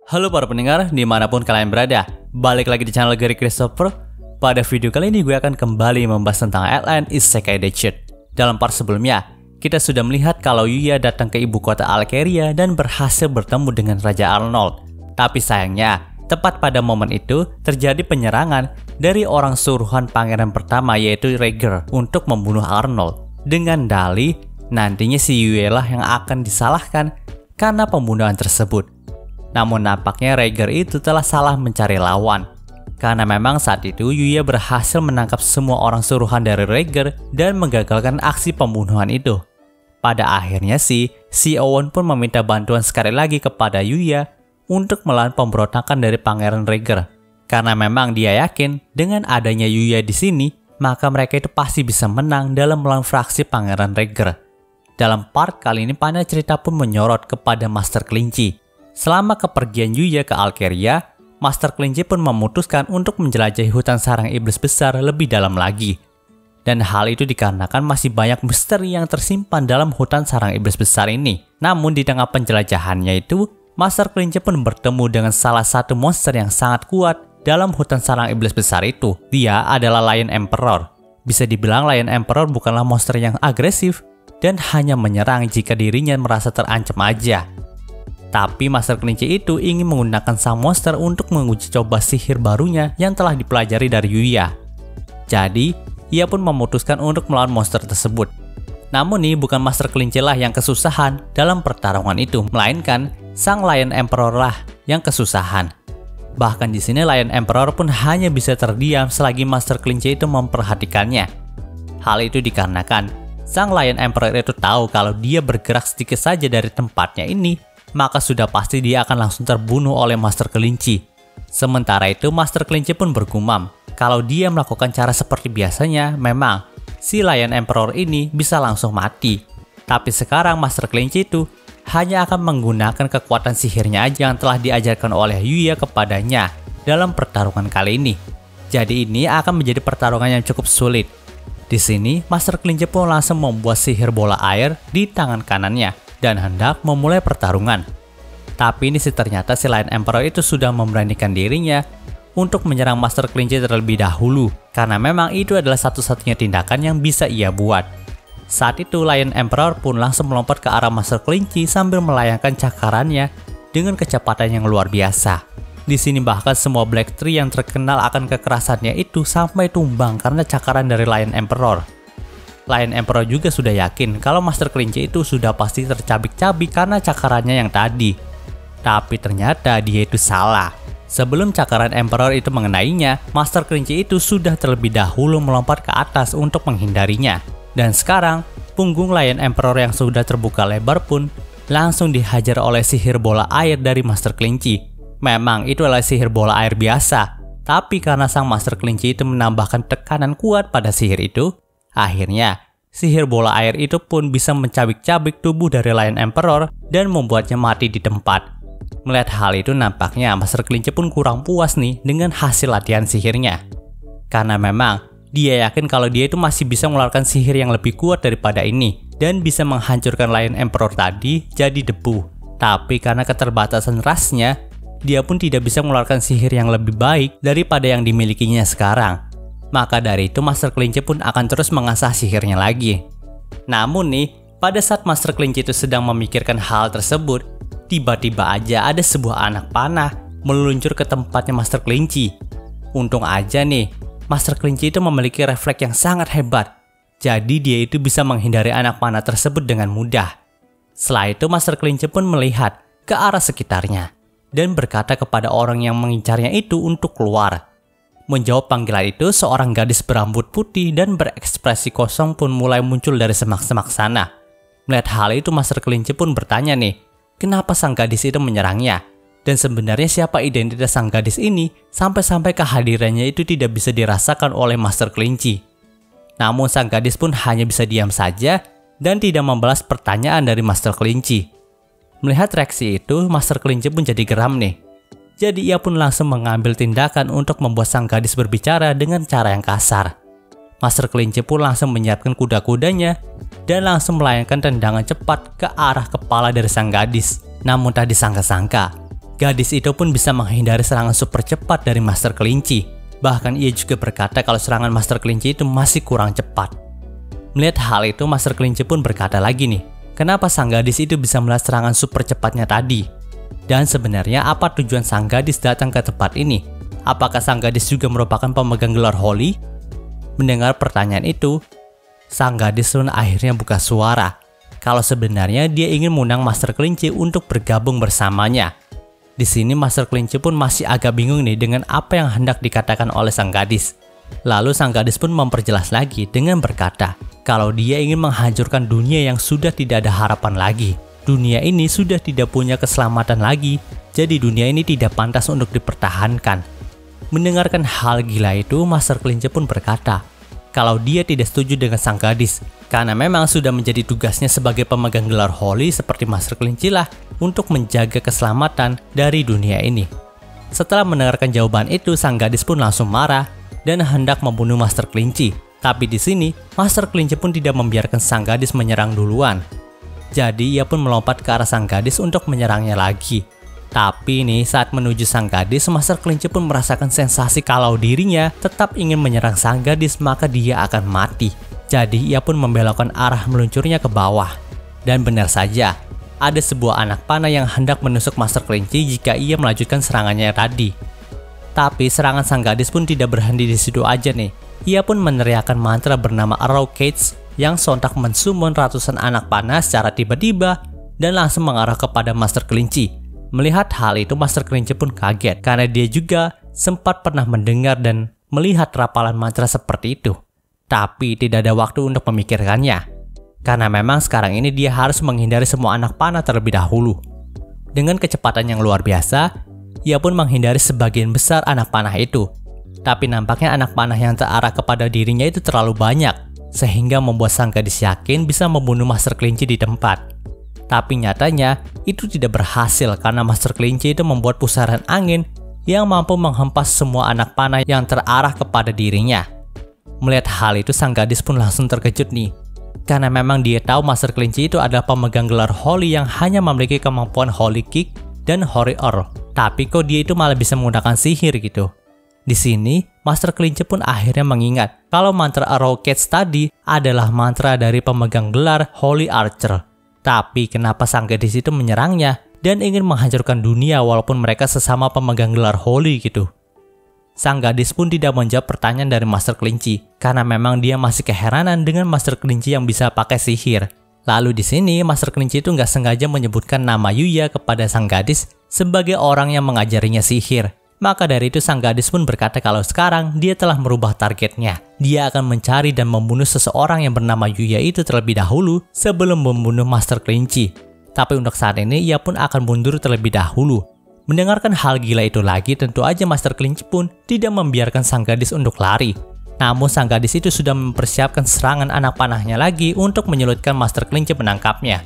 Halo para pendengar, dimanapun kalian berada. Balik lagi di channel Gary Christopher. Pada video kali ini gue akan kembali membahas tentang Outland Isekai Deiched. Dalam part sebelumnya, kita sudah melihat kalau Yuya datang ke ibu kota Alkeria dan berhasil bertemu dengan Raja Arnold. Tapi sayangnya, tepat pada momen itu terjadi penyerangan dari orang suruhan pangeran pertama yaitu Rhaegar untuk membunuh Arnold. Dengan dalih, nantinya si Yuya lah yang akan disalahkan karena pembunuhan tersebut. Namun nampaknya Rhaegar itu telah salah mencari lawan. Karena memang saat itu Yuya berhasil menangkap semua orang suruhan dari Rhaegar dan menggagalkan aksi pembunuhan itu. Pada akhirnya si Owen pun meminta bantuan sekali lagi kepada Yuya untuk melawan pemberontakan dari Pangeran Rhaegar. Karena memang dia yakin dengan adanya Yuya di sini, maka mereka itu pasti bisa menang dalam melawan fraksi Pangeran Rhaegar. Dalam part kali ini panel cerita pun menyorot kepada Master Kelinci. Selama kepergian Yuya ke Alkeria, Master Kelinci pun memutuskan untuk menjelajahi hutan sarang iblis besar lebih dalam lagi. Dan hal itu dikarenakan masih banyak misteri yang tersimpan dalam hutan sarang iblis besar ini. Namun di tengah penjelajahannya itu, Master Kelinci pun bertemu dengan salah satu monster yang sangat kuat dalam hutan sarang iblis besar itu. Dia adalah Lion Emperor. Bisa dibilang Lion Emperor bukanlah monster yang agresif dan hanya menyerang jika dirinya merasa terancam aja. Tapi Master Kelinci itu ingin menggunakan sang monster untuk menguji coba sihir barunya yang telah dipelajari dari Yuya. Jadi, ia pun memutuskan untuk melawan monster tersebut. Namun nih, bukan Master Kelinci lah yang kesusahan dalam pertarungan itu, melainkan sang Lion Emperor lah yang kesusahan. Bahkan di sini Lion Emperor pun hanya bisa terdiam selagi Master Kelinci itu memperhatikannya. Hal itu dikarenakan sang Lion Emperor itu tahu kalau dia bergerak sedikit saja dari tempatnya ini, maka sudah pasti dia akan langsung terbunuh oleh Master Kelinci. Sementara itu Master Kelinci pun bergumam kalau dia melakukan cara seperti biasanya, memang si Lion Emperor ini bisa langsung mati. Tapi sekarang Master Kelinci itu hanya akan menggunakan kekuatan sihirnya aja yang telah diajarkan oleh Yuya kepadanya dalam pertarungan kali ini. Jadi ini akan menjadi pertarungan yang cukup sulit. Di sini Master Kelinci pun langsung membuat sihir bola air di tangan kanannya dan hendak memulai pertarungan. Tapi ini ternyata si Lion Emperor itu sudah memberanikan dirinya untuk menyerang Master Kelinci terlebih dahulu, karena memang itu adalah satu-satunya tindakan yang bisa ia buat. Saat itu Lion Emperor pun langsung melompat ke arah Master Kelinci sambil melayangkan cakarannya dengan kecepatan yang luar biasa. Di sini bahkan semua Black Tree yang terkenal akan kekerasannya itu sampai tumbang karena cakaran dari Lion Emperor. Lion Emperor juga sudah yakin kalau Master Kelinci itu sudah pasti tercabik-cabik karena cakarannya yang tadi. Tapi ternyata dia itu salah. Sebelum cakaran Emperor itu mengenainya, Master Kelinci itu sudah terlebih dahulu melompat ke atas untuk menghindarinya. Dan sekarang, punggung Lion Emperor yang sudah terbuka lebar pun langsung dihajar oleh sihir bola air dari Master Kelinci. Memang itu adalah sihir bola air biasa, tapi karena sang Master Kelinci itu menambahkan tekanan kuat pada sihir itu, akhirnya, sihir bola air itu pun bisa mencabik-cabik tubuh dari Lion Emperor dan membuatnya mati di tempat. Melihat hal itu nampaknya Master Kelinci pun kurang puas nih dengan hasil latihan sihirnya. Karena memang dia yakin kalau dia itu masih bisa mengeluarkan sihir yang lebih kuat daripada ini dan bisa menghancurkan Lion Emperor tadi jadi debu. Tapi karena keterbatasan rasnya, dia pun tidak bisa mengeluarkan sihir yang lebih baik daripada yang dimilikinya sekarang. Maka dari itu Master Kelinci pun akan terus mengasah sihirnya lagi. Namun nih, pada saat Master Kelinci itu sedang memikirkan hal tersebut, tiba-tiba aja ada sebuah anak panah meluncur ke tempatnya Master Kelinci. Untung aja nih, Master Kelinci itu memiliki refleks yang sangat hebat. Jadi dia itu bisa menghindari anak panah tersebut dengan mudah. Setelah itu Master Kelinci pun melihat ke arah sekitarnya dan berkata kepada orang yang mengincarnya itu untuk keluar. Menjawab panggilan itu, seorang gadis berambut putih dan berekspresi kosong pun mulai muncul dari semak-semak sana. Melihat hal itu, Master Kelinci pun bertanya nih, kenapa sang gadis itu menyerangnya? Dan sebenarnya siapa identitas sang gadis ini sampai-sampai kehadirannya itu tidak bisa dirasakan oleh Master Kelinci. Namun sang gadis pun hanya bisa diam saja dan tidak membalas pertanyaan dari Master Kelinci. Melihat reaksi itu, Master Kelinci pun jadi geram nih. Jadi ia pun langsung mengambil tindakan untuk membuat sang gadis berbicara dengan cara yang kasar. Master Kelinci pun langsung menyiapkan kuda-kudanya dan langsung melayangkan tendangan cepat ke arah kepala dari sang gadis. Namun tak disangka-sangka, Gadis itu pun bisa menghindari serangan super cepat dari Master Kelinci. Bahkan ia juga berkata kalau serangan Master Kelinci itu masih kurang cepat. Melihat hal itu, Master Kelinci pun berkata lagi nih, kenapa sang gadis itu bisa melihat serangan super cepatnya tadi? Dan sebenarnya apa tujuan sang gadis datang ke tempat ini? Apakah sang gadis juga merupakan pemegang gelar Holy? Mendengar pertanyaan itu, sang gadis pun akhirnya buka suara. Kalau sebenarnya dia ingin mengundang Master Kelinci untuk bergabung bersamanya. Di sini Master Kelinci pun masih agak bingung nih dengan apa yang hendak dikatakan oleh sang gadis. Lalu sang gadis pun memperjelas lagi dengan berkata, kalau dia ingin menghancurkan dunia yang sudah tidak ada harapan lagi. Dunia ini sudah tidak punya keselamatan lagi, jadi dunia ini tidak pantas untuk dipertahankan. Mendengarkan hal gila itu, Master Kelinci pun berkata, kalau dia tidak setuju dengan sang gadis, karena memang sudah menjadi tugasnya sebagai pemegang gelar Holy seperti Master Kelinci lah untuk menjaga keselamatan dari dunia ini. Setelah mendengarkan jawaban itu, sang gadis pun langsung marah dan hendak membunuh Master Kelinci. Tapi di sini, Master Kelinci pun tidak membiarkan sang gadis menyerang duluan. Jadi ia pun melompat ke arah sang gadis untuk menyerangnya lagi. Tapi nih saat menuju sang gadis, Master Kelinci pun merasakan sensasi kalau dirinya tetap ingin menyerang sang gadis, maka dia akan mati. Jadi ia pun membelokkan arah meluncurnya ke bawah. Dan benar saja, ada sebuah anak panah yang hendak menusuk Master Kelinci jika ia melanjutkan serangannya tadi. Tapi serangan sang gadis pun tidak berhenti di situ aja nih. Ia pun meneriakkan mantra bernama Arrow Cage yang sontak mensummon ratusan anak panah secara tiba-tiba dan langsung mengarah kepada Master Kelinci. Melihat hal itu, Master Kelinci pun kaget karena dia juga sempat pernah mendengar dan melihat rapalan mantra seperti itu. Tapi tidak ada waktu untuk memikirkannya. Karena memang sekarang ini dia harus menghindari semua anak panah terlebih dahulu. Dengan kecepatan yang luar biasa, ia pun menghindari sebagian besar anak panah itu. Tapi nampaknya anak panah yang terarah kepada dirinya itu terlalu banyak, sehingga membuat sang gadis yakin bisa membunuh Master Kelinci di tempat. Tapi nyatanya itu tidak berhasil karena Master Kelinci itu membuat pusaran angin yang mampu menghempas semua anak panah yang terarah kepada dirinya. Melihat hal itu, sang gadis pun langsung terkejut nih. Karena memang dia tahu Master Kelinci itu adalah pemegang gelar Holy yang hanya memiliki kemampuan Holy Kick dan Holy Roar. Tapi kok dia itu malah bisa menggunakan sihir gitu. Di sini, Master Kelinci pun akhirnya mengingat kalau mantra Arrow Cage tadi adalah mantra dari pemegang gelar Holy Archer. Tapi kenapa sang gadis itu menyerangnya dan ingin menghancurkan dunia walaupun mereka sesama pemegang gelar Holy gitu? Sang gadis pun tidak menjawab pertanyaan dari Master Kelinci karena memang dia masih keheranan dengan Master Kelinci yang bisa pakai sihir. Lalu di sini Master Kelinci itu nggak sengaja menyebutkan nama Yuya kepada sang gadis sebagai orang yang mengajarinya sihir. Maka dari itu sang gadis pun berkata kalau sekarang dia telah merubah targetnya. Dia akan mencari dan membunuh seseorang yang bernama Yuya itu terlebih dahulu sebelum membunuh Master Kelinci. Tapi untuk saat ini ia pun akan mundur terlebih dahulu. Mendengarkan hal gila itu lagi, tentu aja Master Kelinci pun tidak membiarkan sang gadis untuk lari. Namun sang gadis itu sudah mempersiapkan serangan anak panahnya lagi untuk menyulitkan Master Kelinci menangkapnya.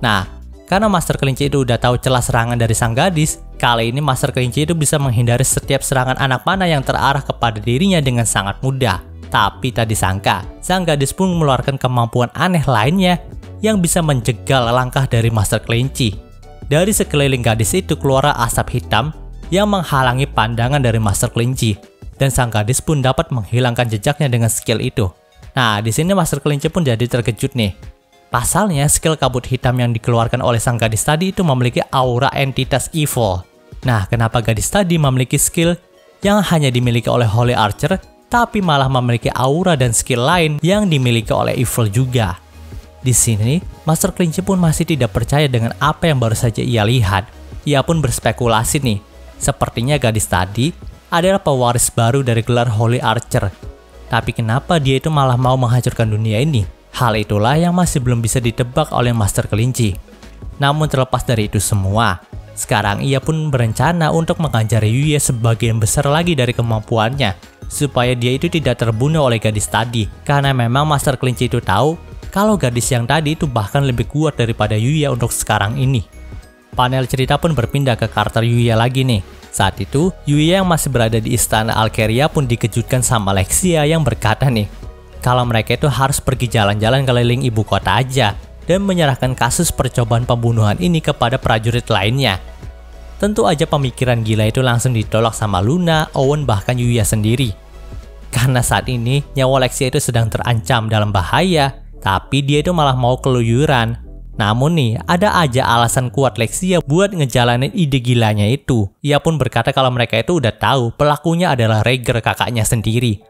Nah, karena Master Kelinci itu udah tahu celah serangan dari sang gadis, kali ini Master Kelinci itu bisa menghindari setiap serangan anak panah yang terarah kepada dirinya dengan sangat mudah. Tapi tak disangka, sang gadis pun mengeluarkan kemampuan aneh lainnya yang bisa menjegal langkah dari Master Kelinci. Dari sekeliling gadis itu keluar asap hitam yang menghalangi pandangan dari Master Kelinci, dan sang gadis pun dapat menghilangkan jejaknya dengan skill itu. Nah, di sini Master Kelinci pun jadi terkejut nih. Pasalnya, skill kabut hitam yang dikeluarkan oleh sang gadis tadi itu memiliki aura entitas evil. Nah, kenapa gadis tadi memiliki skill yang hanya dimiliki oleh Holy Archer, tapi malah memiliki aura dan skill lain yang dimiliki oleh evil juga? Di sini, Master Kelinci pun masih tidak percaya dengan apa yang baru saja ia lihat. Ia pun berspekulasi nih, sepertinya gadis tadi adalah pewaris baru dari gelar Holy Archer. Tapi kenapa dia itu malah mau menghancurkan dunia ini? Hal itulah yang masih belum bisa ditebak oleh Master Kelinci. Namun terlepas dari itu semua, sekarang ia pun berencana untuk mengajari Yuya sebagian besar lagi dari kemampuannya, supaya dia itu tidak terbunuh oleh gadis tadi. Karena memang Master Kelinci itu tahu kalau gadis yang tadi itu bahkan lebih kuat daripada Yuya untuk sekarang ini. Panel cerita pun berpindah ke karakter Yuya lagi nih. Saat itu, Yuya yang masih berada di istana Alkeria pun dikejutkan sama Lexia yang berkata nih, kalau mereka itu harus pergi jalan-jalan keliling ibu kota aja dan menyerahkan kasus percobaan pembunuhan ini kepada prajurit lainnya. tentu aja pemikiran gila itu langsung ditolak sama Luna, Owen, bahkan Yuya sendiri. Karena saat ini nyawa Lexia itu sedang terancam dalam bahaya, tapi dia itu malah mau keluyuran. Namun nih, ada aja alasan kuat Lexia buat ngejalanin ide gilanya itu. Ia pun berkata kalau mereka itu udah tahu pelakunya adalah Rager, kakaknya sendiri.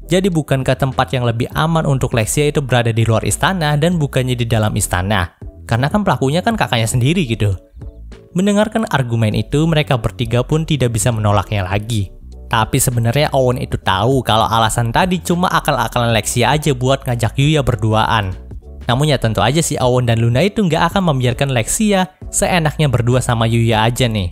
Jadi bukankah tempat yang lebih aman untuk Lexia itu berada di luar istana dan bukannya di dalam istana? Karena kan pelakunya kan kakaknya sendiri gitu. Mendengarkan argumen itu, mereka bertiga pun tidak bisa menolaknya lagi. Tapi sebenarnya Owen itu tahu kalau alasan tadi cuma akal-akalan Lexia aja buat ngajak Yuya berduaan. Namun ya tentu aja si Owen dan Luna itu nggak akan membiarkan Lexia seenaknya berdua sama Yuya aja nih.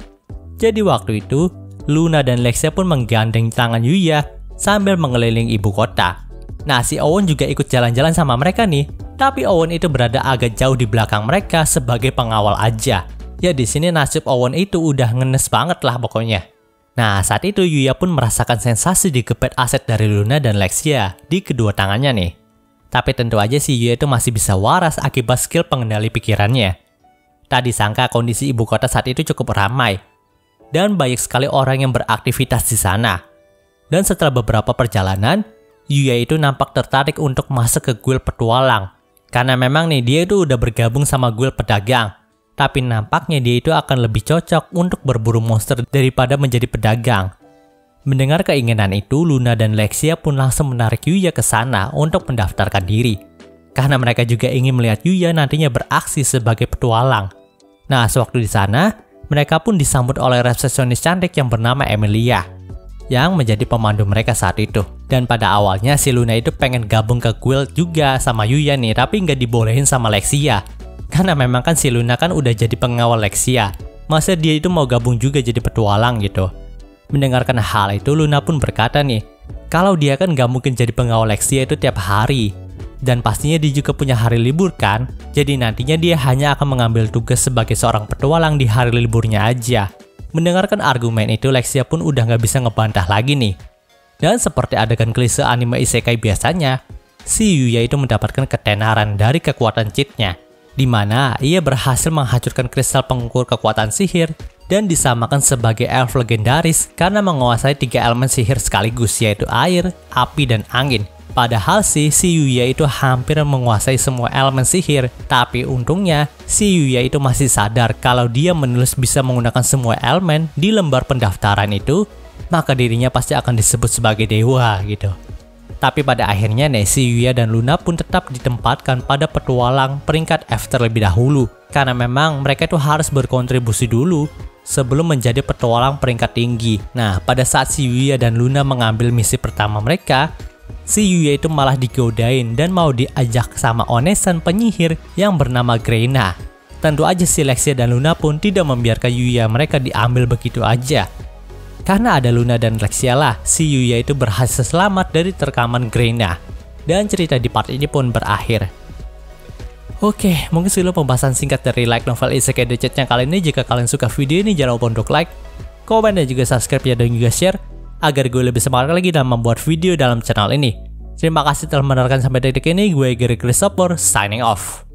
Jadi waktu itu, Luna dan Lexia pun menggandeng tangan Yuya sambil mengelilingi ibu kota. Nah, si Owen juga ikut jalan-jalan sama mereka nih, tapi Owen itu berada agak jauh di belakang mereka sebagai pengawal aja. Ya di sini nasib Owen itu udah ngenes banget lah pokoknya. Nah, saat itu Yuya pun merasakan sensasi digepet aset dari Luna dan Lexia di kedua tangannya nih. Tapi tentu aja si Yuya itu masih bisa waras akibat skill pengendali pikirannya. Tadi sangka kondisi ibu kota saat itu cukup ramai, dan banyak sekali orang yang beraktivitas di sana. Dan setelah beberapa perjalanan, Yuya itu nampak tertarik untuk masuk ke guild petualang. Karena memang nih dia itu udah bergabung sama guild pedagang. Tapi nampaknya dia itu akan lebih cocok untuk berburu monster daripada menjadi pedagang. Mendengar keinginan itu, Luna dan Lexia pun langsung menarik Yuya ke sana untuk mendaftarkan diri. Karena mereka juga ingin melihat Yuya nantinya beraksi sebagai petualang. Nah, sewaktu di sana, mereka pun disambut oleh resepsionis cantik yang bernama Emilia, yang menjadi pemandu mereka saat itu. Dan pada awalnya si Luna itu pengen gabung ke guild juga sama Yuya nih, tapi nggak dibolehin sama Lexia. Karena memang kan si Luna kan udah jadi pengawal Lexia, masa dia itu mau gabung juga jadi petualang gitu. Mendengarkan hal itu, Luna pun berkata nih, kalau dia kan nggak mungkin jadi pengawal Lexia itu tiap hari. Dan pastinya dia juga punya hari libur kan, jadi nantinya dia hanya akan mengambil tugas sebagai seorang petualang di hari liburnya aja. Mendengarkan argumen itu, Lexia pun udah nggak bisa ngebantah lagi nih. Dan seperti adegan klise anime isekai biasanya, si Yuya itu mendapatkan ketenaran dari kekuatan cheat-nya, di mana ia berhasil menghancurkan kristal pengukur kekuatan sihir dan disamakan sebagai elf legendaris karena menguasai 3 elemen sihir sekaligus, yaitu air, api, dan angin. Padahal si Yuya itu hampir menguasai semua elemen sihir, tapi untungnya si Yuya itu masih sadar kalau dia menulis bisa menggunakan semua elemen di lembar pendaftaran itu, maka dirinya pasti akan disebut sebagai dewa gitu. Tapi pada akhirnya nih, si Yuya dan Luna pun tetap ditempatkan pada petualang peringkat F terlebih dahulu. Karena memang mereka itu harus berkontribusi dulu sebelum menjadi petualang peringkat tinggi. Nah, pada saat si Yuya dan Luna mengambil misi pertama mereka, si Yuya itu malah digodain dan mau diajak sama onesan penyihir yang bernama Greina. Tentu aja si Lexia dan Luna pun tidak membiarkan Yuya mereka diambil begitu aja. Karena ada Luna dan Lexia lah, si Yuya itu berhasil selamat dari terkaman Greina. Dan cerita di part ini pun berakhir. Oke, mungkin segitu pembahasan singkat dari light novel Isekai Decade-nya kali ini. Jika kalian suka video ini, jangan lupa untuk like, komen, dan juga subscribe ya, dan juga share, agar gue lebih semangat lagi dalam membuat video dalam channel ini. Terima kasih telah menonton sampai detik ini. Gue Gary Christopher, signing off.